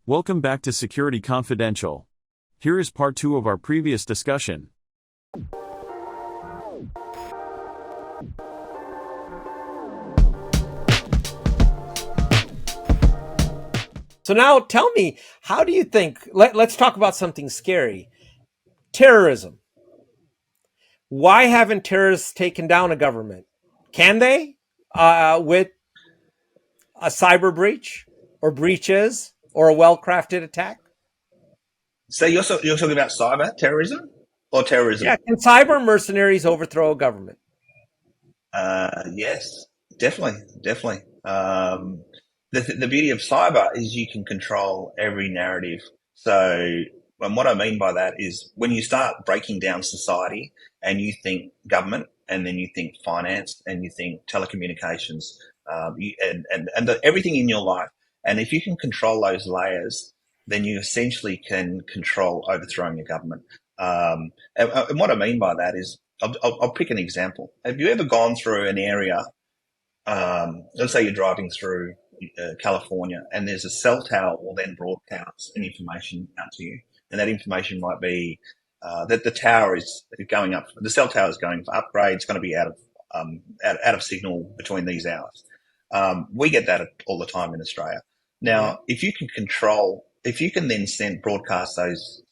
Welcome back to Security Confidential. Here is part 2 of our previous discussion. So now tell me, how do you think, let's talk about something scary. Terrorism. Why haven't terrorists taken down a government? Can they? With a cyber breach or breaches or a well-crafted attack? So you're talking about cyber terrorism or Yeah, terrorism? can cyber mercenaries overthrow a government? Yes, definitely. The beauty of cyber is you can control every narrative. So, and what I mean by that is when you start breaking down society and you think government, and then you think finance, and you think telecommunications, everything in your life, and if you can control those layers, then you essentially can control overthrowing a government. And what I mean by that is, I'll pick an example. Have you ever gone through an area? Let's say you're driving through California, and there's a cell tower will then broadcast an information out to you, and that information might be that the tower is going up. The cell tower is going for upgrade. It's going to be out of signal between these hours. We get that all the time in Australia. Yeah. Now, if you can then broadcast those,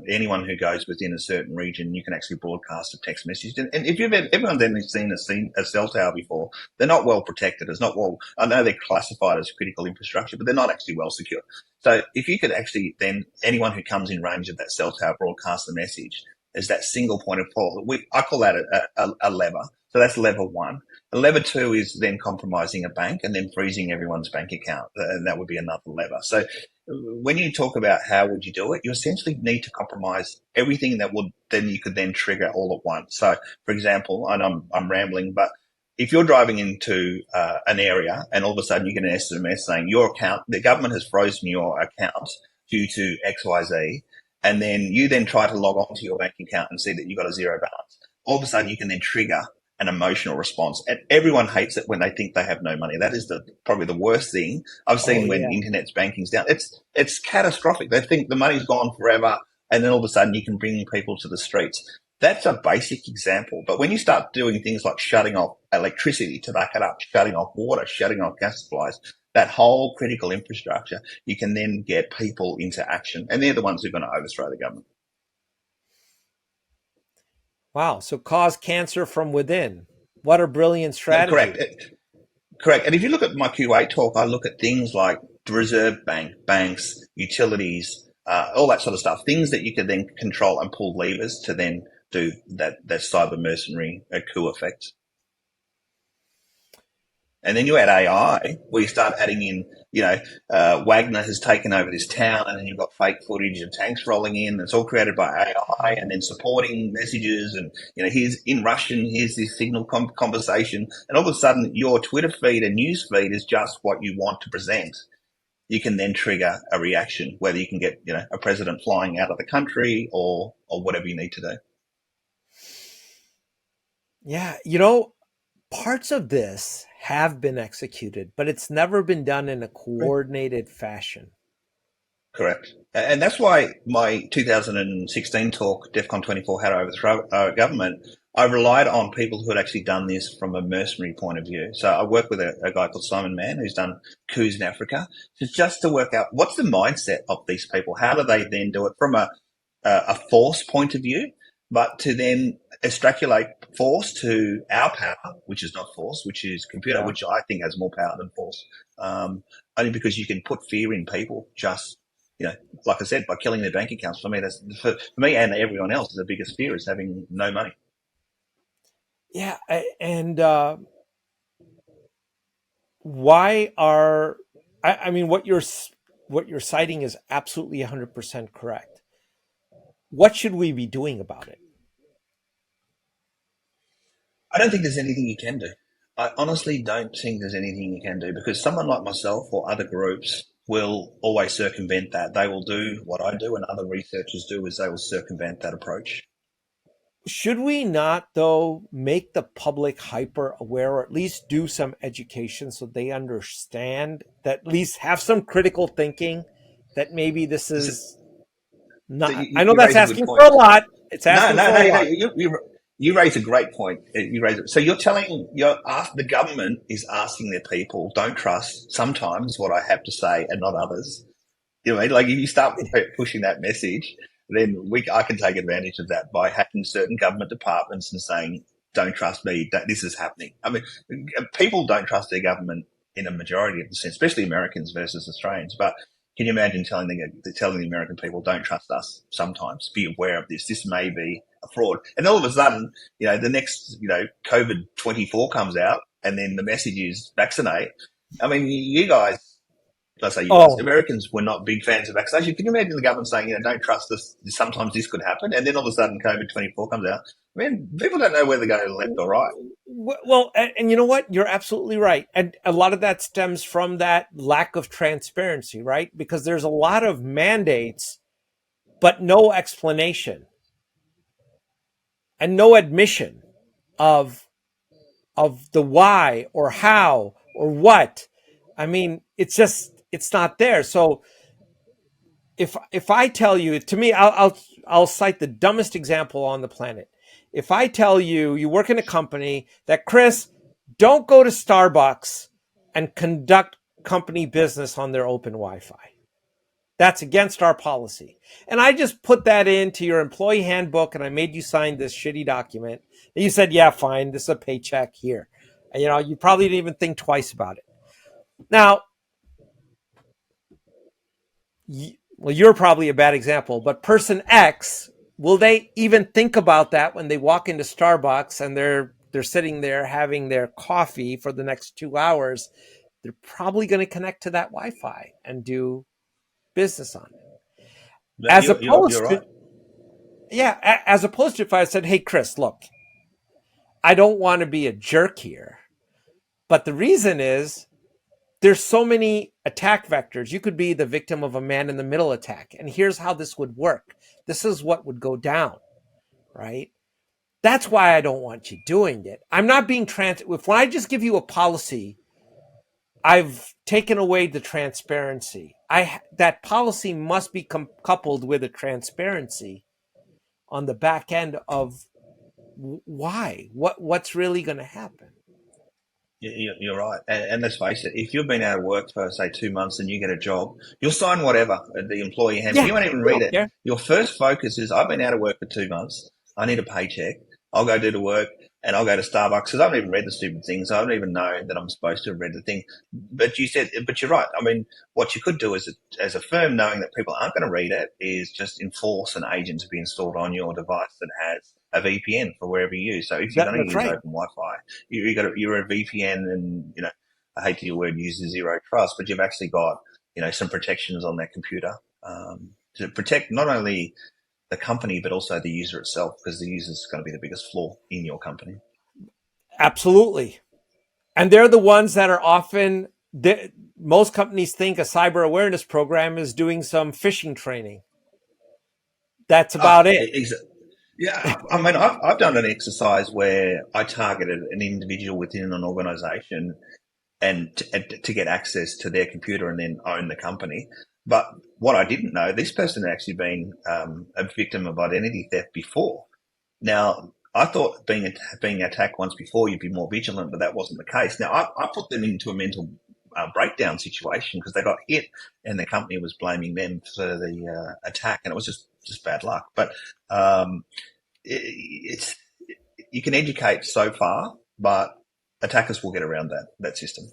anyone who goes within a certain region, you can actually broadcast a text message. And if everyone's ever seen a cell tower before, they're not well protected. It's not well, I know they're classified as critical infrastructure, but they're not actually well secured. So if you could actually then, anyone who comes in range of that cell tower broadcast the message as that single point of call, I call that a lever. So that's level one. Lever two is then compromising a bank and then freezing everyone's bank account. And that would be another lever. So when you talk about how would you do it, you essentially need to compromise everything that would then you could then trigger all at once. So, for example, and I'm rambling, but if you're driving into an area and all of a sudden you get an SMS saying your account, the government has frozen your account due to X, Y, Z, and then you then try to log on to your bank account and see that you've got a zero balance. All of a sudden you can then trigger an emotional response. And everyone hates it when they think they have no money. That is probably the worst thing I've seen when internet's banking's down. It's catastrophic. They think the money's gone forever, and then all of a sudden you can bring people to the streets. That's a basic example. But when you start doing things like shutting off electricity to back it up, shutting off water, shutting off gas supplies, that whole critical infrastructure, you can then get people into action. And they're the ones who are going to overthrow the government. Wow. So cause cancer from within. What a brilliant strategy. Correct. And if you look at my Q8 talk, I look at things like the Reserve Bank, banks, utilities, all that sort of stuff, things that you could then control and pull levers to then do that cyber mercenary coup effect. And then you add AI, where you start adding in, Wagner has taken over this town, and then you've got fake footage of tanks rolling in. It's all created by AI, and then supporting messages. And, here's in Russian, here's this signal conversation. And all of a sudden, your Twitter feed and news feed is just what you want to present. You can then trigger a reaction, whether you can get, a president flying out of the country or whatever you need to do. Yeah. Parts of this have been executed, but it's never been done in a coordinated fashion. Correct. And that's why my 2016 talk, DEFCON 24, How to Overthrow a Government, I relied on people who had actually done this from a mercenary point of view. So I work with a guy called Simon Mann who's done coups in Africa, just to work out what's the mindset of these people. How do they then do it from a force point of view, but to then extrapolate force to our power, which is not force, which is computer, which I think has more power than force. Only because you can put fear in people just, like I said, by killing their bank accounts. For me, for me and everyone else, the biggest fear is having no money. Yeah. And why are, I mean, what you're citing is absolutely 100% correct. What should we be doing about it? I don't think there's anything you can do. I honestly don't think there's anything you can do, because someone like myself or other groups will always circumvent that. They will do what I do and other researchers do, is they will circumvent that approach. Should we not, though, make the public hyper aware, or at least do some education so they understand, that at least have some critical thinking that maybe this So, is so not, I know you that's raise a good asking for point. a lot. It's No, asking no, for no, a no. lot. You raise a great point. You raise it. So the government is asking their people, don't trust sometimes what I have to say and not others. You know, like if you start pushing that message, then I can take advantage of that by hacking certain government departments and saying, don't trust me, this is happening. I mean, people don't trust their government in a majority of the sense, especially Americans versus Australians. But can you imagine telling the American people, don't trust us sometimes, be aware of this. This may be a fraud. And all of a sudden, the next, COVID-24 comes out and then the message is vaccinate. I mean, you guys, I say you guys, Oh, Americans were not big fans of vaccination. Can you imagine the government saying, don't trust us, sometimes this could happen, and then all of a sudden COVID-24 comes out? I mean, people don't know whether to go left or right. well, and you know what? You're absolutely right. And a lot of that stems from that lack of transparency, right? Because there's a lot of mandates, but no explanation and no admission of the why or how or what. I mean, it's not there. So if I tell you, to me, I'll cite the dumbest example on the planet. If I tell you you work in a company that, Chris, don't go to Starbucks and conduct company business on their open Wi-Fi. That's against our policy. And I just put that into your employee handbook and I made you sign this shitty document. And you said, yeah, fine, this is a paycheck here. And, you probably didn't even think twice about it. Now, well, you're probably a bad example, but person X, will they even think about that when they walk into Starbucks and they're sitting there having their coffee for the next 2 hours? They're probably going to connect to that Wi-Fi and do business on it. As You're opposed to, right. yeah, as opposed to if I said, hey, Chris, look, I don't want to be a jerk here, but the reason is there's so many attack vectors. You could be the victim of a man in the middle attack. And here's how this would work. This is what would go down, right? That's why I don't want you doing it. I'm not being if when I just give you a policy, I've taken away the transparency. That policy must be coupled with a transparency on the back end of why, what's really going to happen. You're right. And let's face it, if you've been out of work for, say, 2 months and you get a job, you'll sign whatever, the employee handbook. Yeah, You won't even we read don't it. care. Your first focus is, I've been out of work for 2 months. I need a paycheck. I'll go do the work and I'll go to Starbucks because I haven't even read the stupid things. I don't even know that I'm supposed to have read the thing. But you're right. I mean, what you could do as a firm, knowing that people aren't going to read it, is just enforce an agent to be installed on your device that has a VPN for wherever you use. So if you're going to That's use right. open Wi-Fi, you're a VPN, and I hate to use the word zero trust, but you've actually got some protections on that computer to protect not only the company but also the user itself, because the user is going to be the biggest flaw in your company. Absolutely. And they're the ones that are often, most companies think a cyber awareness program is doing some phishing training. That's about it. Yeah, I mean, I've done an exercise where I targeted an individual within an organization and to get access to their computer and then own the company. But what I didn't know, this person had actually been a victim of identity theft before. Now, I thought being attacked once before, you'd be more vigilant, but that wasn't the case. Now, I put them into a mental breakdown situation because they got hit and the company was blaming them for the attack, and it was just bad luck. But it's you can educate so far, but attackers will get around that system.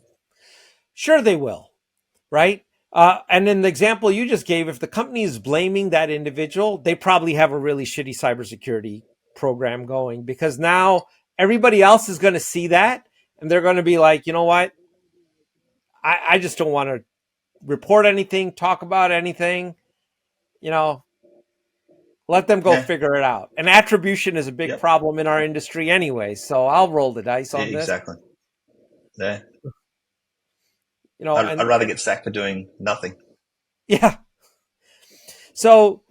Sure, they will, right? And in the example you just gave, if the company is blaming that individual, they probably have a really shitty cybersecurity program going, because now everybody else is going to see that and they're going to be like, you know what? I just don't want to report anything, talk about anything, you know, let them go Yeah, figure it out. And attribution is a big yep, problem in our industry anyway. So I'll roll the dice yeah, on this, exactly. Yeah, I'd and rather get sacked for doing nothing. yeah. So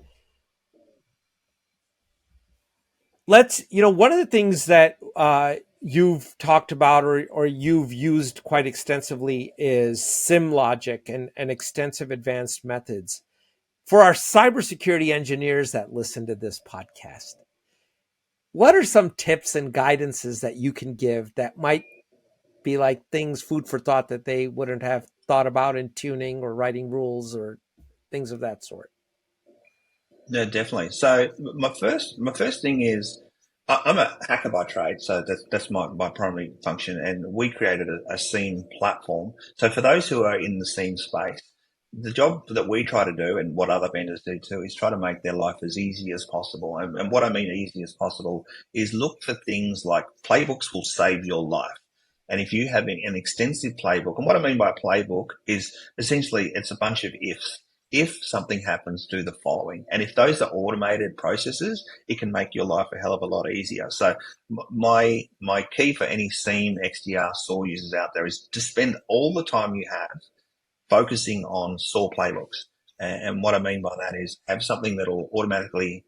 one of the things that you've talked about or you've used quite extensively is SIM logic and extensive advanced methods. For our cybersecurity engineers that listen to this podcast, what are some tips and guidances that you can give that might be like things, food for thought, that they wouldn't have thought about in tuning or writing rules or things of that sort? No, definitely. So my first thing is I'm a hacker by trade, so that's my primary function, and we created a SIEM platform. So for those who are in the SIEM space, the job that we try to do, and what other vendors do too, is try to make their life as easy as possible. And what I mean easy as possible is look for things like playbooks will save your life. And if you have an extensive playbook, and what I mean by a playbook is essentially it's a bunch of ifs. If something happens, do the following. And if those are automated processes, it can make your life a hell of a lot easier. So my key for any SIEM, XDR, SOAR users out there is to spend all the time you have focusing on SOAR playbooks. And what I mean by that is have something that will automatically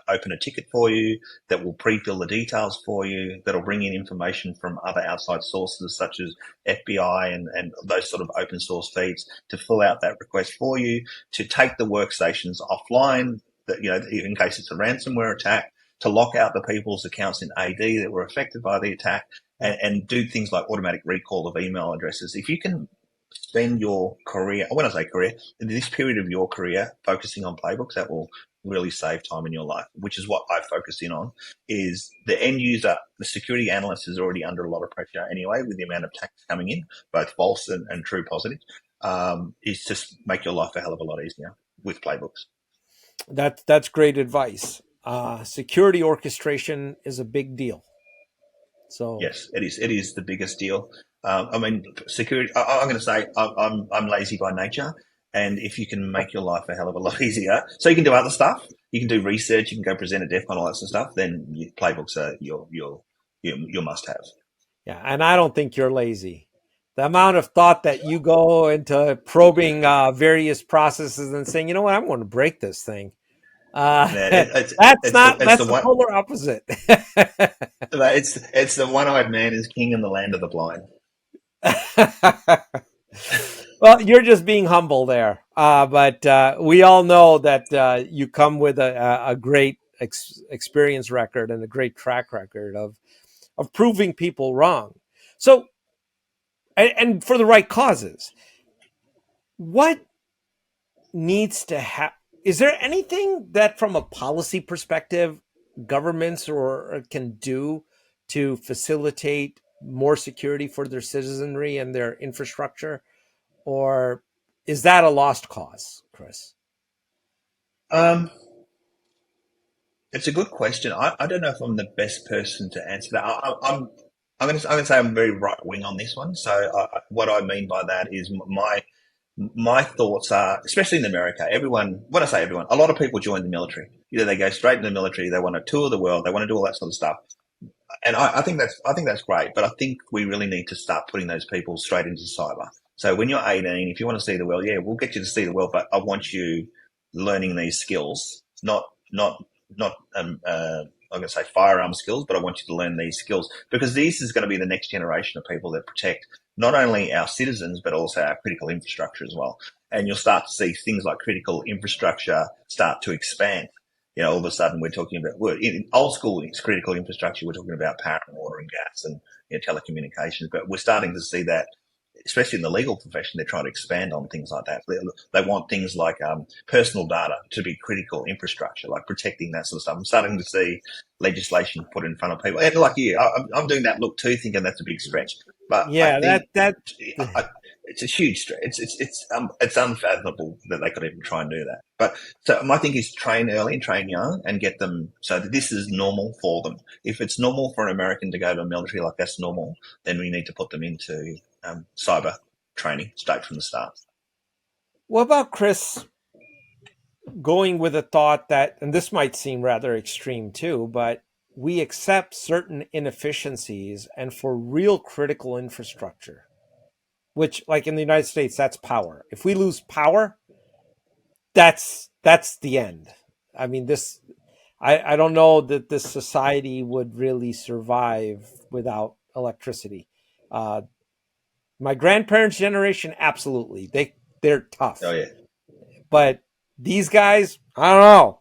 open a ticket for you, that will pre-fill the details for you, that'll bring in information from other outside sources such as FBI and those sort of open source feeds to fill out that request for you, to take the workstations offline, that, in case it's a ransomware attack, to lock out the people's accounts in AD that were affected by the attack, and do things like automatic recall of email addresses. If you can spend your career, when I say career, in this period of your career focusing on playbooks, that will really save time in your life, which is what I focus in on. Is the end user, the security analyst is already under a lot of pressure anyway with the amount of attacks coming in, both false and true positive, is just make your life a hell of a lot easier with playbooks. That's great advice. Security orchestration is a big deal. So yes, it is. It is the biggest deal. I mean, security. I'm going to say I'm lazy by nature, and if you can make your life a hell of a lot easier, so you can do other stuff, you can do research, you can go present at DEFCON, all that sort of stuff. Then playbooks are your must have. yeah, and I don't think you're lazy. The amount of thought that you go into probing various processes and saying, you know what, I'm going to break this thing. That's the one. polar opposite. It's the one-eyed man is king in the land of the blind. Well, you're just being humble there, but we all know that you come with a great experience record and a great track record of proving people wrong. So, and for the right causes. What needs to happen? Is there anything that, from a policy perspective, governments or can do to facilitate more security for their citizenry and their infrastructure, or is that a lost cause, Chris? It's a good question. I don't know if I'm the best person to answer that. I'm going to say I'm very right wing on this one. So what I mean by that is my thoughts are, especially in America, everyone, when I say everyone, a lot of people join the military. Either they go straight in the military, they want to tour the world, they want to do all that sort of stuff. And I think that's great, but I think we really need to start putting those people straight into cyber. So when you're 18, if you want to see the world, yeah, we'll get you to see the world, but I want you learning these skills, not I'm going to say firearm skills, but I want you to learn these skills, because this is going to be the next generation of people that protect not only our citizens, but also our critical infrastructure as well. And you'll start to see things like critical infrastructure start to expand. All of a sudden we're talking about, in old school critical infrastructure, we're talking about power and water and gas and telecommunications, but we're starting to see that, especially in the legal profession, they're trying to expand on things like that. They want things like personal data to be critical infrastructure, like protecting that sort of stuff. I'm starting to see legislation put in front of people. And like you, I'm doing that look too, thinking that's a big stretch. But yeah, it's a huge stretch. It's unfathomable that they could even try and do that. But so my thing is train early and train young and get them so that this is normal for them. If it's normal for an American to go to a military, like that's normal, then we need to put them into cyber training straight from the start. What about, Chris, going with a thought that, and this might seem rather extreme too, but we accept certain inefficiencies, and for real critical infrastructure, which, like in the United States, that's power. If we lose power, that's the end. I mean, I don't know that this society would really survive without electricity. My grandparents' generation, absolutely, they're tough. Oh yeah. But These guys, I don't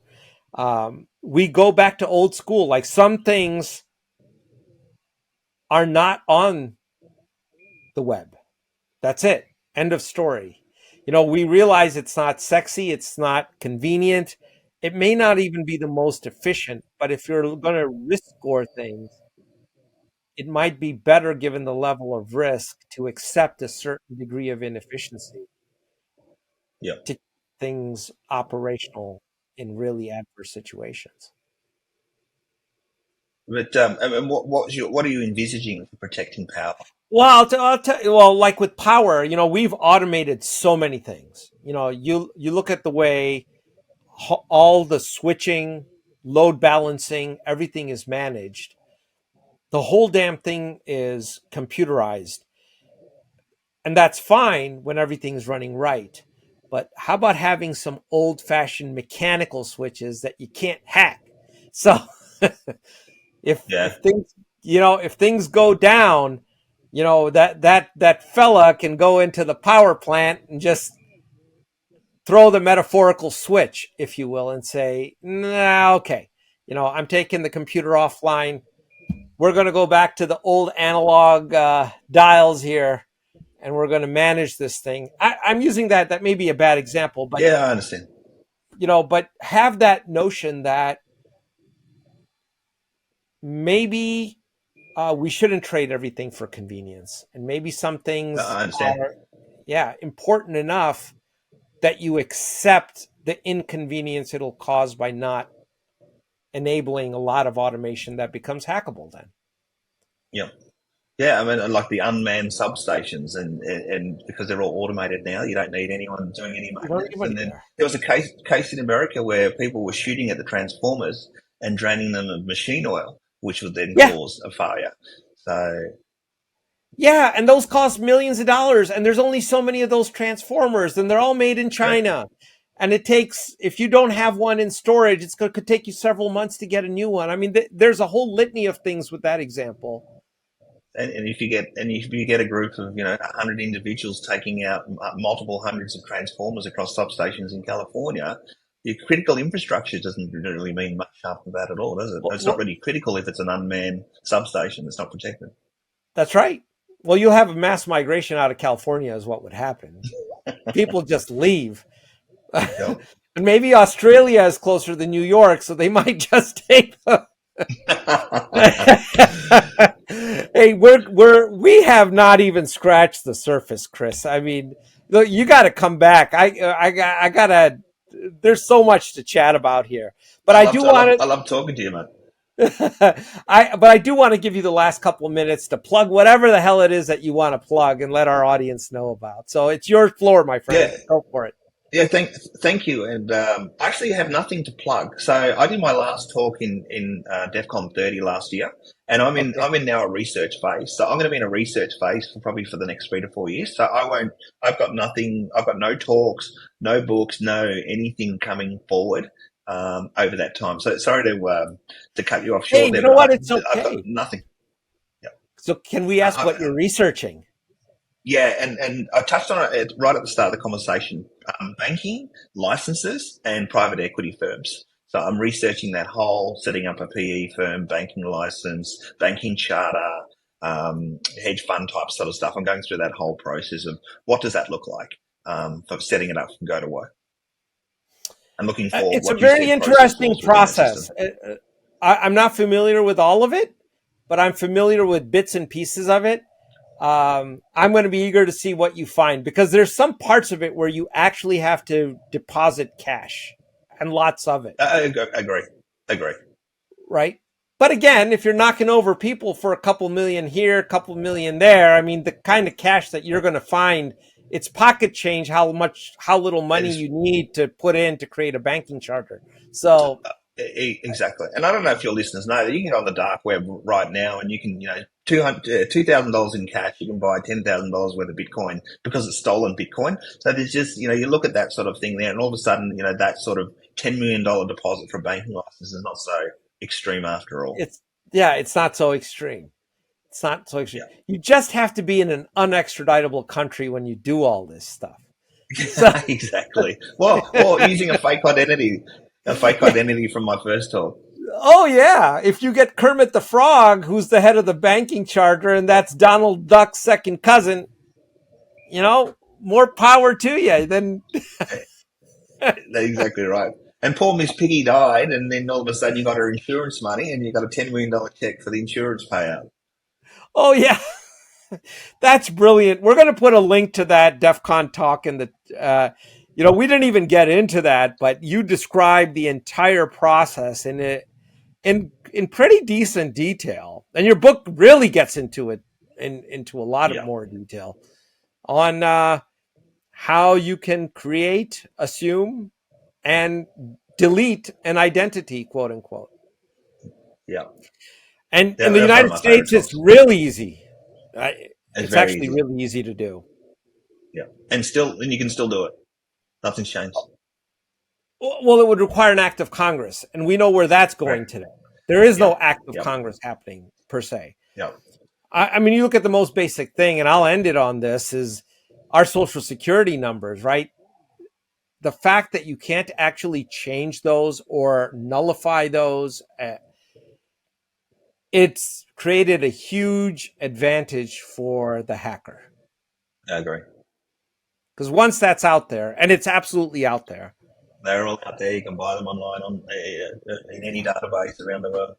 know. We go back to old school. Like some things are not on the web. That's it. End of story. We realize it's not sexy, it's not convenient. It may not even be the most efficient, but if you're going to risk score things, it might be better given the level of risk to accept a certain degree of inefficiency Yeah. to keep things operational in really adverse situations. But and what are you envisaging for protecting power? Well, I'll tell you. Well, like with power, we've automated so many things. You look at the way all the switching, load balancing, everything is managed. The whole damn thing is computerized, and that's fine when everything's running right. But how about having some old-fashioned mechanical switches that you can't hack? So if Yeah. things go down, that fella can go into the power plant and just throw the metaphorical switch, if you will, and say, nah, okay, I'm taking the computer offline. We're going to go back to the old analog dials here, and we're going to manage this thing. I'm using that. That may be a bad example, but Yeah, I understand. but have that notion that maybe we shouldn't trade everything for convenience, and maybe some things I understand. are, important enough that you accept the inconvenience it'll cause by not enabling a lot of automation that becomes hackable then. Yeah. Yeah, I mean, like the unmanned substations, and because they're all automated now, you don't need anyone doing any You don't maintenance. need And anybody then there. there was a case in America where people were shooting at the transformers and draining them of machine oil, which would then Yeah. cause a failure. So Yeah, and those cost millions of dollars, and there's only so many of those transformers, and they're all made in correct. China. And it takes, if you don't have one in storage, could take you several months to get a new one. I mean, there's a whole litany of things with that example. And if you get a group of 100 individuals taking out multiple hundreds of transformers across substations in California, your critical infrastructure doesn't really mean much after that at all, does it? It's not Well, really critical if it's an unmanned substation that's not protected. that's right. Well, you'll have a mass migration out of California is what would happen. People just leave. Yeah. And maybe Australia is closer than New York, so they might just take them. Hey, we have not even scratched the surface, Chris. I mean, look, you got to come back. I gotta. There's so much to chat about here, but I do want I love talking to you, mate. I do want to give you the last couple of minutes to plug whatever the hell it is that you want to plug and let our audience know about. So it's your floor, my friend. Yeah. Go for it. Yeah, thank you. And I actually have nothing to plug. So I did my last talk in DEFCON 30 last year, and Okay. I'm in now a research phase. So I'm going to be in a research phase for the next 3 to 4 years. So I won't. I've got nothing. I've got no talks, no books, no anything coming forward over that time. So sorry to cut you off Hey, short you there, know but what? It's I've got okay. nothing. Yeah. So can we ask what you're researching? Yeah, and I touched on it right at the start of the conversation. Banking, licenses, and private equity firms. So I'm researching that whole, setting up a PE firm, banking license, banking charter, hedge fund type sort of stuff. I'm going through that whole process of what does that look like for setting it up from go to work. I'm looking for It's a what you very said, process interesting flaws within that system. process. I'm not familiar with all of it, but I'm familiar with bits and pieces of it. I'm going to be eager to see what you find because there's some parts of it where you actually have to deposit cash and lots of it, Agree. right? But again, if you're knocking over people for a couple million here, a couple million there, I mean, the kind of cash that you're going to find, it's pocket change how little It money is you need to put in to create a banking charter. So Exactly. And I don't know if your listeners know that you can go on the dark web right now and you can, $2,000 in cash, you can buy $10,000 worth of Bitcoin because it's stolen Bitcoin. So there's just, you look at that sort of thing there and all of a sudden, that sort of $10 million deposit for a banking license is not so extreme after all. it's not so extreme. It's not so extreme. Yeah. You just have to be in an unextraditable country when you do all this stuff. Exactly. Well, or using a fake identity from my first talk. Oh yeah, if you get Kermit the Frog, who's the head of the banking charter, and that's Donald Duck's second cousin, more power to you. Then That's exactly right. And poor Miss Piggy died, and then all of a sudden you got her insurance money, and you got a $10 million check for the insurance payout. oh yeah, that's brilliant. We're going to put a link to that DEFCON talk in the. We didn't even get into that, but you described the entire process in pretty decent detail, and your book really gets into it into a lot of more detail on how you can create, assume, and delete an identity, quote unquote. Yeah. And in the United States, it's really easy. It's actually easy. really easy to do. Yeah. And you can still do it. Nothing's changed. Well, it would require an act of Congress, and we know where that's going today. There is no act of Congress happening per se. Yeah. I mean, you look at the most basic thing, and I'll end it on this, is our Social Security numbers, right? The fact that you can't actually change those or nullify those, it's created a huge advantage for the hacker. I agree. Because once that's out there, and it's absolutely out there. They're all out there. You can buy them online in any database around the world.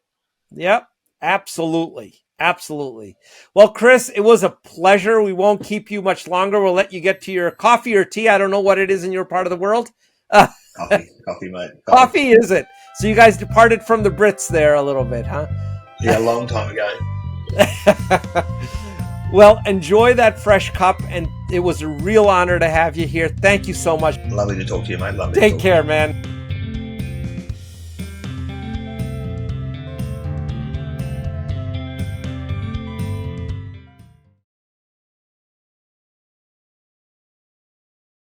Yep, absolutely. Absolutely. Well, Chris, it was a pleasure. We won't keep you much longer. We'll let you get to your coffee or tea. I don't know what it is in your part of the world. Coffee, mate. Coffee, is it? So you guys departed from the Brits there a little bit, huh? Yeah, a long time ago. Well, enjoy that fresh cup, and it was a real honor to have you here. Thank you so much. Lovely to talk to you, mate. Take care, man.